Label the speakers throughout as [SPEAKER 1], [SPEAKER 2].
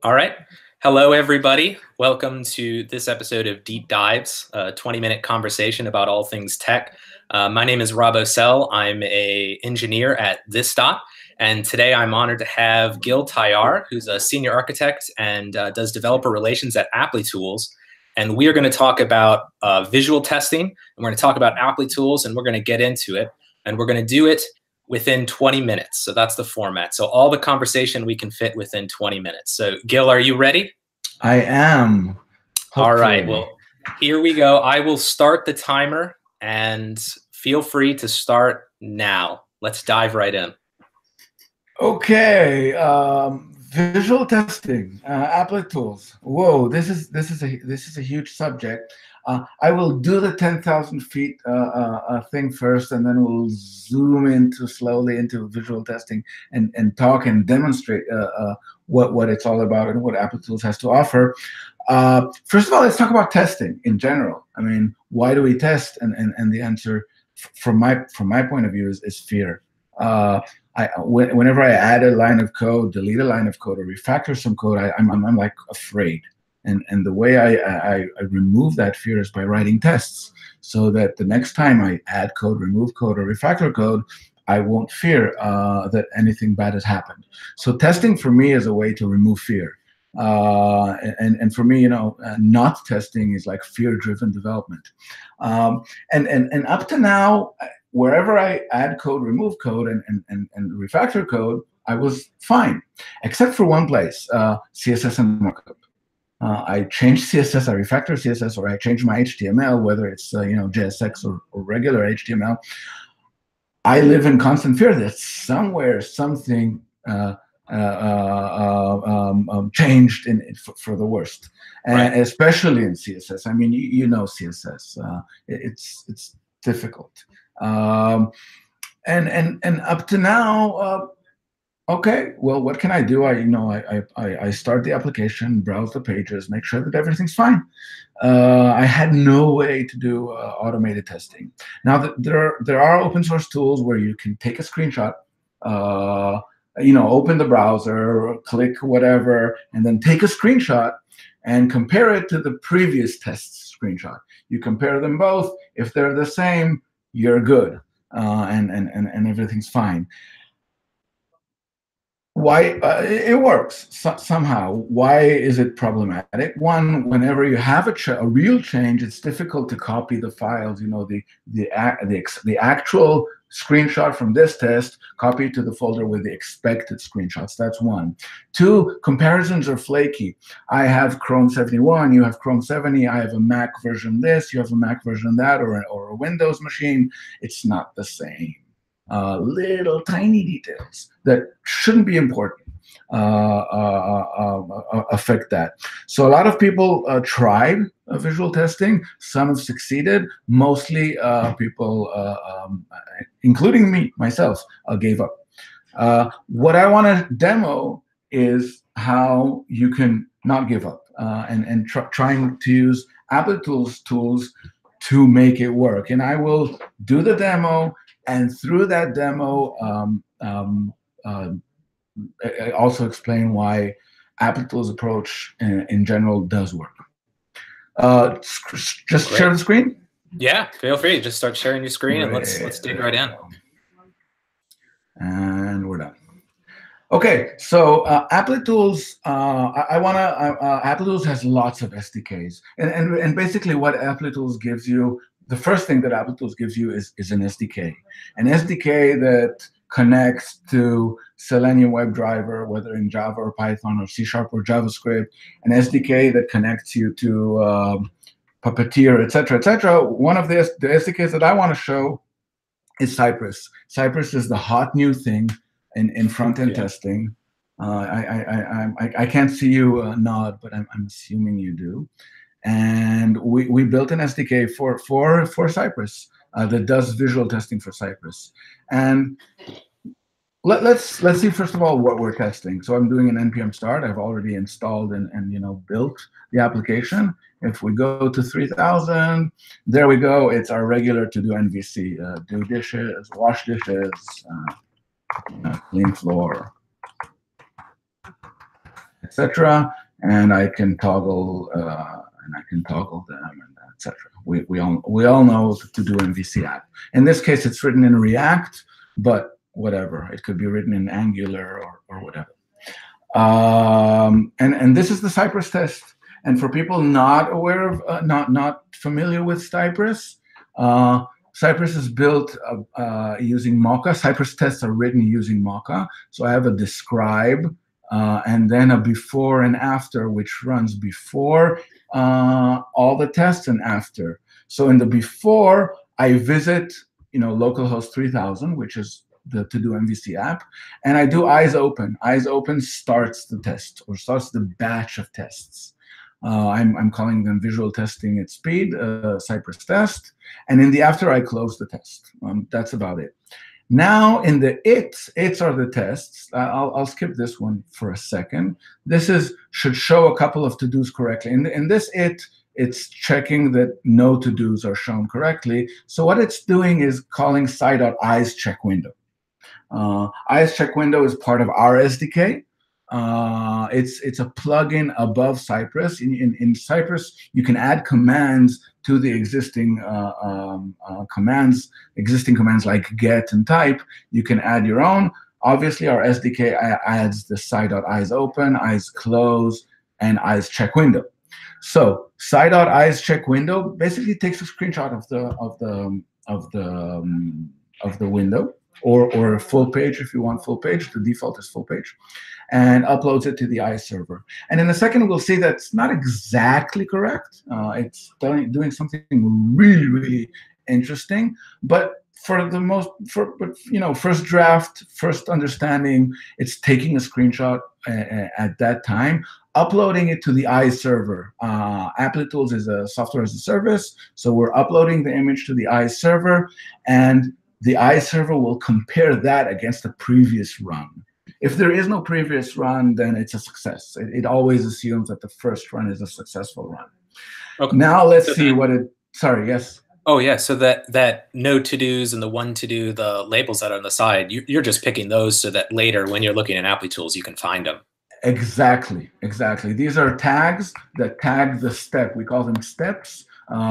[SPEAKER 1] All right. Hello, everybody. Welcome to this episode of Deep Dives, a 20-minute conversation about all things tech. My name is Rob Osell. I'm an engineer at ThisDot, and today I'm honored to have Gil Tayar, who's a senior architect and does developer relations at Applitools. And we are going to talk about visual testing, and we're going to talk about Applitools, and we're going to get into it. And we're going to do it within 20 minutes. So that's the format. So all the conversation we can fit within 20 minutes. So Gil, are you ready?
[SPEAKER 2] I am.
[SPEAKER 1] Hopefully. All right. Well, here we go. I will start the timer and feel free to start now. Let's dive right in.
[SPEAKER 2] Okay. Visual testing, Applitools. Whoa, this is a huge subject. I will do the 10,000 feet thing first, and then we'll zoom slowly into visual testing and talk and demonstrate what it's all about and what Applitools has to offer. First of all, let's talk about testing in general. I mean, why do we test? And the answer, from my point of view, is fear. Whenever I add a line of code, delete a line of code, or refactor some code, I'm like afraid. And the way I remove that fear is by writing tests, so that the next time I add code, remove code, or refactor code, I won't fear that anything bad has happened. So testing for me is a way to remove fear. And for me, not testing is like fear-driven development. And up to now, wherever I add code, remove code, and refactor code, I was fine, except for one place, CSS and markup. I change CSS, I refactor CSS, or I change my HTML, whether it's JSX or regular HTML. I live in constant fear that somewhere something changed for the worst, and right. Especially in CSS. I mean, you know CSS. It's difficult, and up to now. Okay, well, what can I do? I start the application, browse the pages, make sure that everything's fine. I had no way to do automated testing. Now, there are open source tools where you can take a screenshot, open the browser, click whatever, and then take a screenshot and compare it to the previous test screenshot. You compare them both. If they're the same, you're good, and everything's fine. Why it works somehow? Why is it problematic? One, whenever you have a real change, it's difficult to copy the files. The actual screenshot from this test, copy it to the folder with the expected screenshots. That's one. Two, comparisons are flaky. I have Chrome 71, you have Chrome 70. I have a Mac version this, you have a Mac version that, or a Windows machine. It's not the same. Little tiny details that shouldn't be important affect that. So a lot of people tried visual testing. Some have succeeded. Mostly people, including myself, gave up. What I want to demo is how you can not give up and trying to use Applitools tools to make it work. And I will do the demo. And through that demo, I also explain why Applitools' approach in general does work. Just Great. Share the screen?
[SPEAKER 1] Yeah, feel free. Just start sharing your screen, and let's dig right in.
[SPEAKER 2] And we're done. Okay, so Applitools, Applitools has lots of SDKs, and basically what Applitools gives you. The first thing that Applitools gives you is an SDK. An SDK that connects to Selenium WebDriver, whether in Java or Python or C# or JavaScript. An SDK that connects you to Puppeteer, etc., etc. One of the SDKs that I want to show is Cypress. Cypress is the hot new thing in front-end testing. I can't see you nod, but I'm assuming you do. And we built an SDK for Cypress that does visual testing for Cypress. And let's see first of all what we're testing. So I'm doing an npm start. I've already installed and built the application. If we go to 3000, there we go. It's our regular to do MVC. Do dishes, wash dishes, clean floor, etc. And I can toggle them, and etc. We all know to do MVC app. In this case, it's written in React, but whatever. It could be written in Angular or whatever. And this is the Cypress test. And for people not aware of, not familiar with Cypress, Cypress is built using Mocha. Cypress tests are written using Mocha. So I have a describe and then a before and after, which runs before all the tests and after. So in the before, I visit, localhost 3000, which is the to-do MVC app, and I do eyes open. Eyes open starts the test or starts the batch of tests. I'm calling them visual testing at speed, Cypress test. And in the after, I close the test. That's about it. Now in the its are the tests. I'll skip this one for a second. This should show a couple of to-dos correctly. In this it's checking that no to-dos are shown correctly. So what it's doing is calling sci.eyes check window. Eyes check window is part of our SDK. It's a plugin above Cypress. In Cypress, you can add commands to the existing commands like get and type. You can add your own. Obviously, our SDK adds the sci.eyes open, eyes close, and eyes check window. So sci.eyes check window basically takes a screenshot of the window, or a full page if you want full page. The default is full page, and uploads it to the eyes server. And in a second, we'll see that's not exactly correct. It's doing something really, really interesting. But first draft, first understanding, it's taking a screenshot at that time, uploading it to the eyes server. Applitools is a software as a service, so we're uploading the image to the eyes server, and the eyes server will compare that against the previous run. If there is no previous run, then it's a success. It always assumes that the first run is a successful run. Okay. Now let's see what it. Sorry, yes.
[SPEAKER 1] Oh yeah, so that no to-dos and the one to-do, the labels that are on the side, you're just picking those so that later when you're looking at Applitools, you can find them.
[SPEAKER 2] Exactly. These are tags that tag the step. We call them steps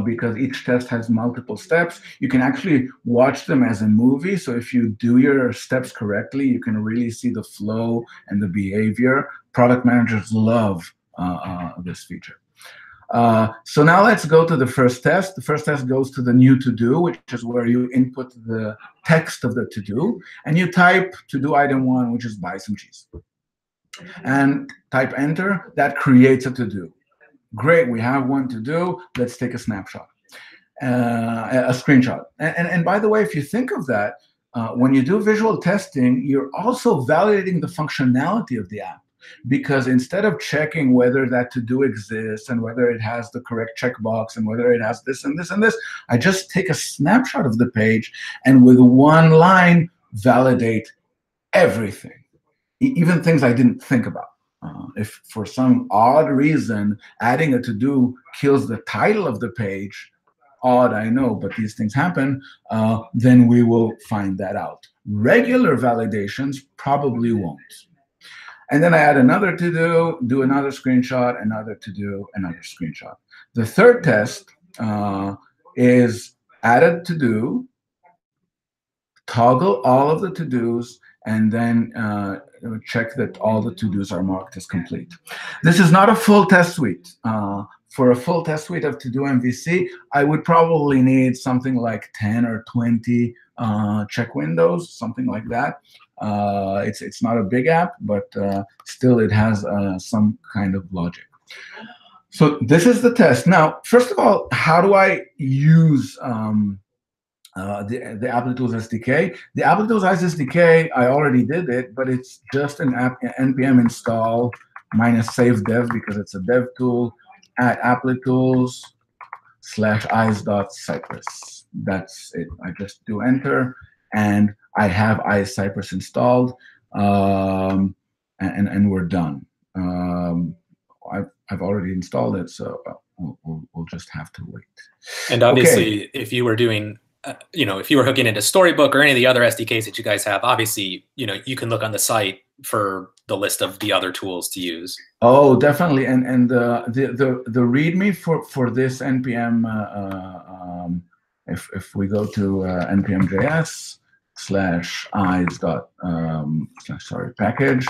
[SPEAKER 2] because each test has multiple steps. You can actually watch them as a movie. So if you do your steps correctly, you can really see the flow and the behavior. Product managers love this feature. So now let's go to the first test. The first test goes to the new to-do, which is where you input the text of the to-do, and you type to-do item 1, which is buy some cheese. And type enter. That creates a to-do. Great, we have one to-do. Let's take a snapshot, a screenshot. And by the way, if you think of that, when you do visual testing, you're also validating the functionality of the app. Because instead of checking whether that to-do exists and whether it has the correct checkbox and whether it has this and this and this, I just take a snapshot of the page and with one line validate everything, even things I didn't think about. If for some odd reason adding a to-do kills the title of the page, odd, I know, but these things happen, then we will find that out. Regular validations probably won't. And then I add another to-do, do another screenshot, another to-do, another screenshot. The third test is add a to-do, toggle all of the to-dos, and then check that all the to-dos are marked as complete. This is not a full test suite. For a full test suite of to-do MVC, I would probably need something like 10 or 20 check windows, something like that. It's not a big app, but still it has some kind of logic. So this is the test. Now, first of all, how do I use the Applitools SDK? The Applitools SDK, I already did it, but it's just an npm install -save dev because it's a dev tool at applitools/eyes.cypress. That's it. I just do enter, and I have eyes Cypress installed, and we're done. I've already installed it, so we'll just have to wait.
[SPEAKER 1] And obviously, okay, if you were doing, if you were hooking into Storybook or any of the other SDKs that you guys have, obviously, you can look on the site for the list of the other tools to use.
[SPEAKER 2] Oh, definitely. And the README for this npm, if we go to npm.js/eyes.package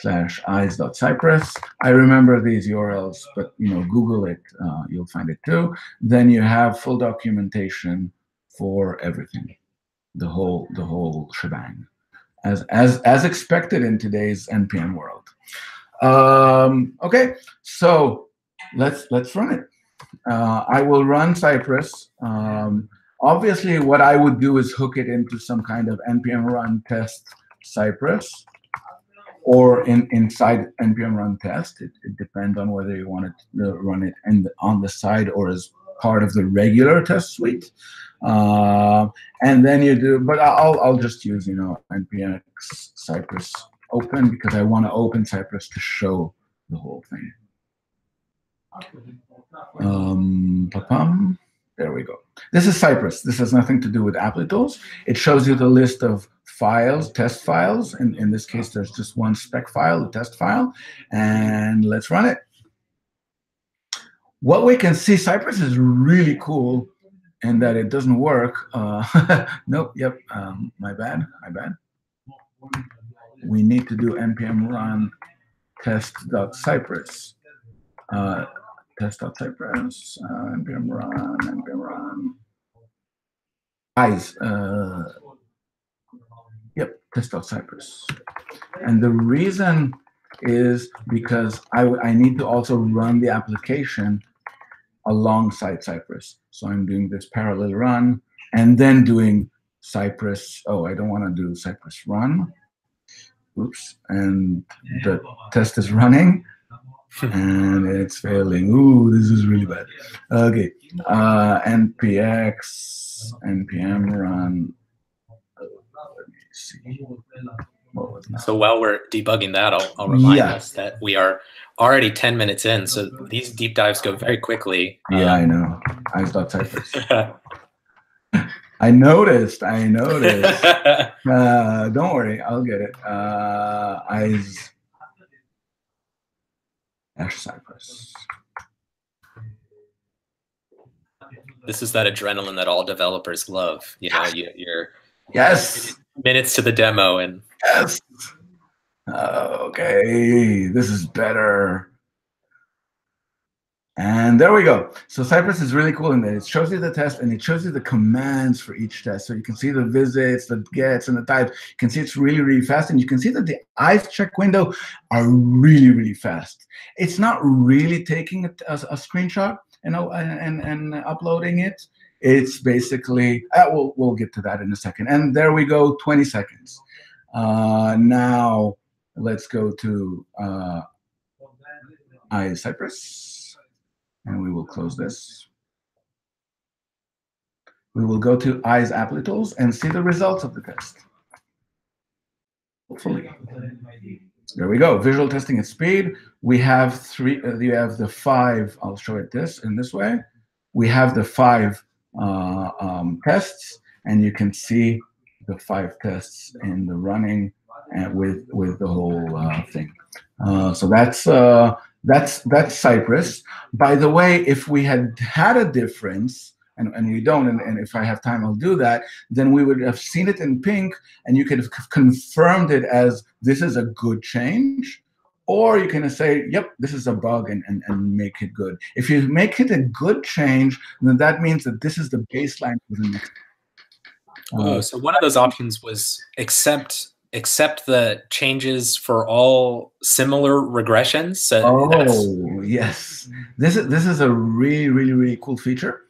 [SPEAKER 2] /eyes.cypress. I remember these URLs, but Google it, you'll find it too. Then you have full documentation for everything, the whole shebang, as expected in today's npm world. Okay, so let's run it. I will run Cypress. Obviously, what I would do is hook it into some kind of npm run test Cypress, or inside npm run test. It depends on whether you want to run it on the side or as part of the regular test suite. And then you do, but I'll just use npm Cypress open, because I want to open Cypress to show the whole thing. There we go. This is Cypress. This has nothing to do with Applitools. It shows you the list of files, test files. In this case, there's just one spec file, the test file, and let's run it. What we can see, Cypress is really cool in that it doesn't work. Nope, yep, my bad. We need to do npm run test.cypress. Test.cypress, npm run eyes. Yep, test.cypress. And the reason is because I need to also run the application alongside Cypress. So I'm doing this parallel run and then doing Cypress. Oh, I don't want to do Cypress run. Oops, and the test is running and it's failing. Ooh, this is really bad. Okay, npx npm run. Let me see.
[SPEAKER 1] So while we're debugging that, I'll remind us that we are already 10 minutes in. So these deep dives go very quickly.
[SPEAKER 2] Yeah, I know. Eyes.cypress. I noticed. Don't worry, I'll get it. Eyes-Cypress.
[SPEAKER 1] This is that adrenaline that all developers love. You're
[SPEAKER 2] yes,
[SPEAKER 1] minutes to the demo and
[SPEAKER 2] yes. Okay, this is better. And there we go. So Cypress is really cool in that it shows you the test and it shows you the commands for each test. So you can see the visits, the gets, and the types. You can see it's really, really fast. And you can see that the eyes check window are really, really fast. It's not really taking a screenshot, and uploading it. It's basically, we'll get to that in a second. And there we go, 20 seconds. Now let's go to Cypress. And we will close this. We will go to Eyes Applitools and see the results of the test. Hopefully. There we go. Visual testing at speed. We have you have the 5. I'll show it in this way. We have the 5 tests, and you can see the 5 tests in the running and with the whole thing. So that's Cypress. By the way, if we had a difference, and we don't, and if I have time, I'll do that, then we would have seen it in pink, and you could have confirmed it as this is a good change, or you can say, yep, this is a bug, and make it good. If you make it a good change, then that means that this is the baseline for the next.
[SPEAKER 1] So one of those options was accept the changes for all similar regressions. So
[SPEAKER 2] yes, this is a really, really, really cool feature.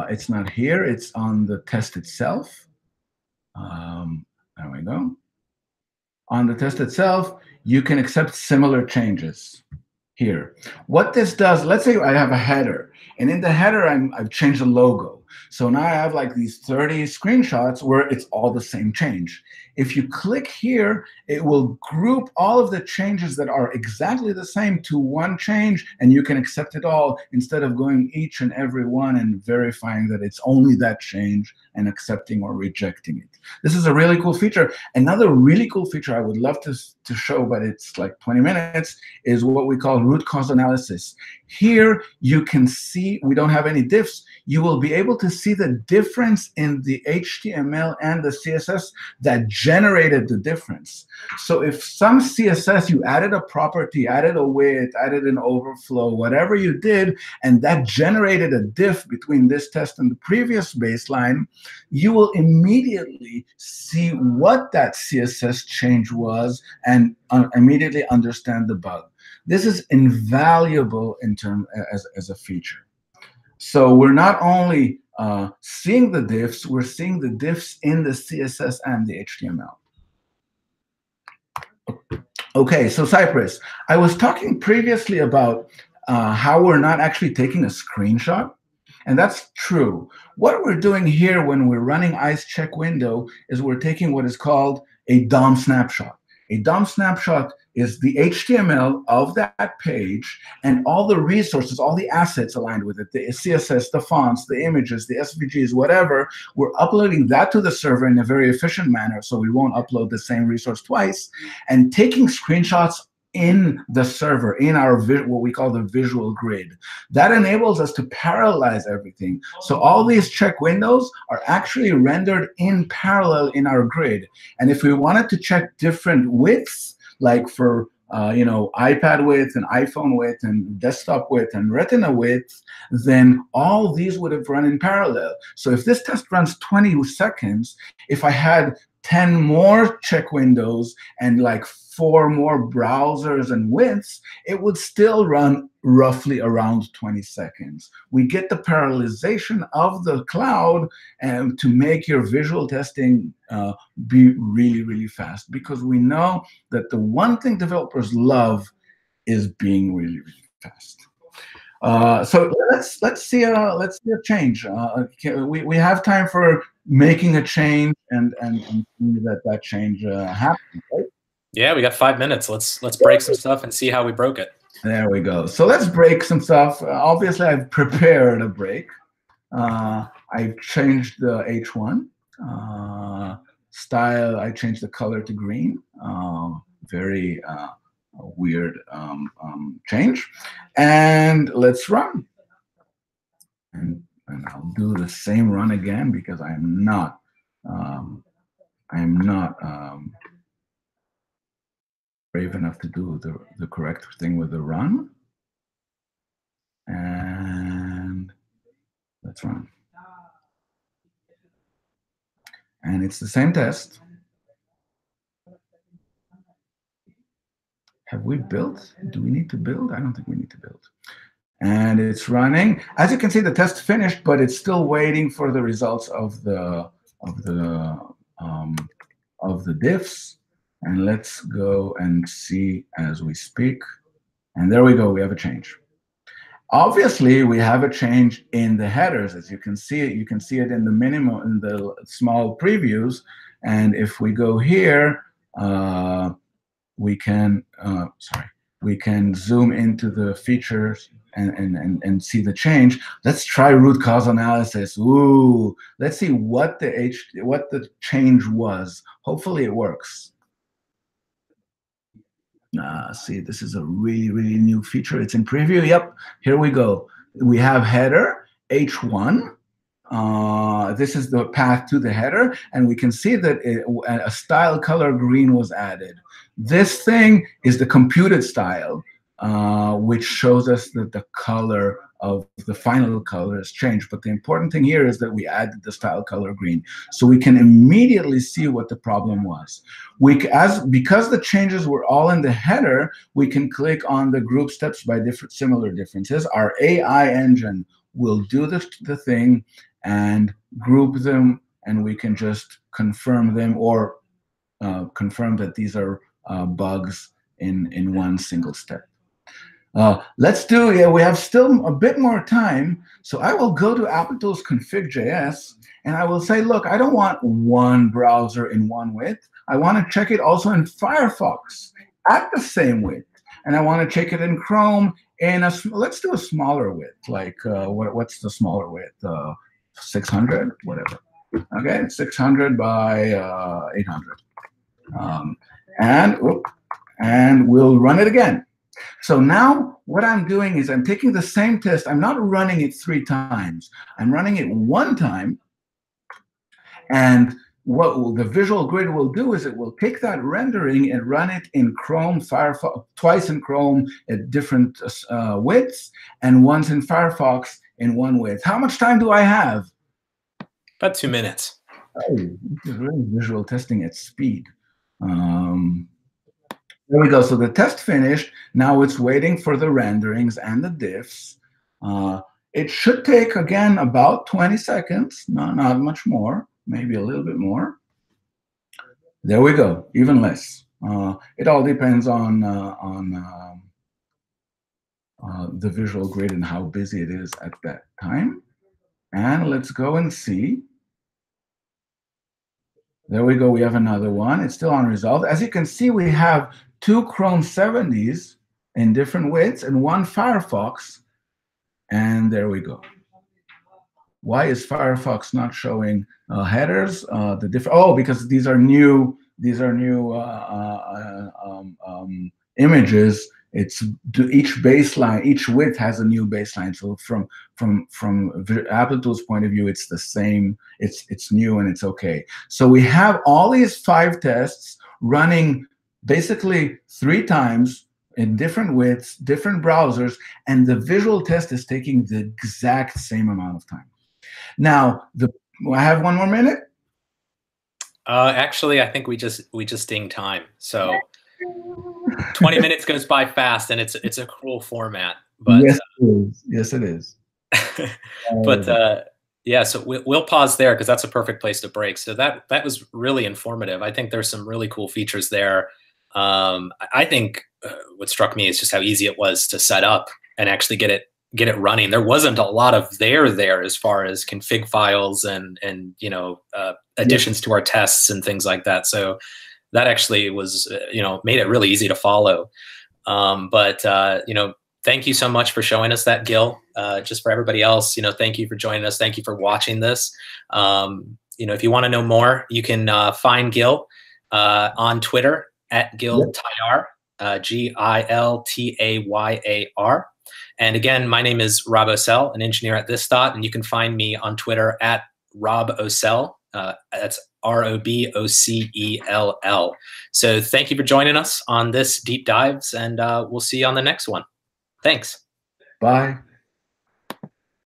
[SPEAKER 2] It's not here. It's on the test itself. There we go. On the test itself, you can accept similar changes here. What this does, let's say I have a header, And in the header, I've changed the logo. So now I have like these 30 screenshots where it's all the same change. If you click here, it will group all of the changes that are exactly the same to one change, and you can accept it all instead of going each and every one and verifying that it's only that change and accepting or rejecting it. This is a really cool feature. Another really cool feature I would love to show, but it's like 20 minutes, is what we call root cause analysis. Here you can see, we don't have any diffs. You will be able to see the difference in the HTML and the CSS that generated the difference. So if some CSS, you added a property, added a width, added an overflow, whatever you did, and that generated a diff between this test and the previous baseline, you will immediately see what that CSS change was and immediately understand the bug. This is invaluable in terms as a feature. So we're not only seeing the diffs, we're seeing the diffs in the CSS and the HTML. Okay, so Cypress, I was talking previously about how we're not actually taking a screenshot, and that's true. What we're doing here when we're running ICE check window is we're taking what is called a DOM snapshot. A DOM snapshot is the HTML of that page and all the resources, all the assets aligned with it, the CSS, the fonts, the images, the SVGs, whatever. We're uploading that to the server in a very efficient manner so we won't upload the same resource twice, and taking screenshots in the server, in our what we call the visual grid. That enables us to parallelize everything. So all these check windows are actually rendered in parallel in our grid. And if we wanted to check different widths, like for iPad width and iPhone width and desktop width and Retina width, then all these would have run in parallel. So if this test runs 20 seconds, if I had 10 more check windows and like 4 more browsers and widths, it would still run roughly around 20 seconds. We get the parallelization of the cloud and to make your visual testing be really, really fast, because we know that the one thing developers love is being really, really fast. So let's see a change. We have time for making a change and see that change happens, right?
[SPEAKER 1] Yeah, we got 5 minutes. Let's break some stuff and see how we broke it.
[SPEAKER 2] There we go. So let's break some stuff. Obviously, I've prepared a break. I've changed the H1 style. I changed the color to green. Very weird change. And let's run. And I'll do the same run again because I am not brave enough to do the correct thing with the run. And let's run. And it's the same test. Have we built? Do we need to build? I don't think we need to build. And it's running. As you can see, the test finished, but it's still waiting for the results of the diffs. And let's go and see as we speak. And there we go. We have a change. Obviously, we have a change in the headers. As you can see it, in the minimum, in the small previews. And if we go here, we can zoom into the features and see the change. Let's try root cause analysis. Ooh, let's see what the change was. Hopefully it works. See, this is a really, really new feature. It's in preview. Yep, here we go. We have header H1. This is the path to the header, and we can see that a style color green was added. This thing is the computed style, which shows us that the color of the final color has changed. But the important thing here is that we added the style color green, so we can immediately see what the problem was. Because the changes were all in the header, we can click on the group steps by similar differences. Our AI engine will do the thing and group them, and we can just confirm them or confirm that these are bugs in one single step. Let's do, yeah, we have still a bit more time. So I will go to Applitools config.js and I will say, look, I don't want one browser in one width. I want to check it also in Firefox at the same width. And I want to check it in Chrome in let's do a smaller width. Like, what's the smaller width? 600, whatever. Okay, 600 by 800. And we'll run it again. So now what I'm doing is I'm taking the same test. I'm not running it 3 times. I'm running it 1 time. And what the visual grid will do is it will take that rendering and run it in Chrome, Firefox, twice in Chrome at different widths, and once in Firefox in one width. How much time do I have?
[SPEAKER 1] About 2 minutes.
[SPEAKER 2] Oh, this is really visual testing at speed. There we go. So the test finished. Now it's waiting for the renderings and the diffs. It should take, again, about 20 seconds, not much more, maybe a little bit more. There we go, even less. It all depends on the visual grid and how busy it is at that time. And let's go and see. There we go. We have another one. It's still unresolved. As you can see, we have 2 Chrome 70s in different widths and 1 Firefox. And there we go. Why is Firefox not showing headers? Because these are new. These are new images. It's each baseline, each width has a new baseline. So from Applitools' point of view, it's the same. It's new and it's okay. So we have all these 5 tests running basically 3 times in different widths, different browsers, and the visual test is taking the exact same amount of time. Now, I have 1 more minute.
[SPEAKER 1] Actually, I think we just dinged time. So 20 minutes goes by fast, and it's a cruel format. But
[SPEAKER 2] yes, it is. Yes, it is.
[SPEAKER 1] But yeah, so we'll pause there because that's a perfect place to break. So that was really informative. I think there's some really cool features there. I think what struck me is just how easy it was to set up and actually get it running. There wasn't a lot of there as far as config files and additions to our tests and things like that. So that actually was made it really easy to follow. Thank you so much for showing us that, Gil. Just for everybody else, thank you for joining us. Thank you for watching this. If you want to know more, you can find Gil on Twitter at Gil Tayar, Giltayar. And again, my name is Rob Ocell, an engineer at ThisDot, and you can find me on Twitter at Rob Ocell. That's ROBOCELL. So thank you for joining us on this deep dives, and we'll see you on the next one. Thanks.
[SPEAKER 2] Bye.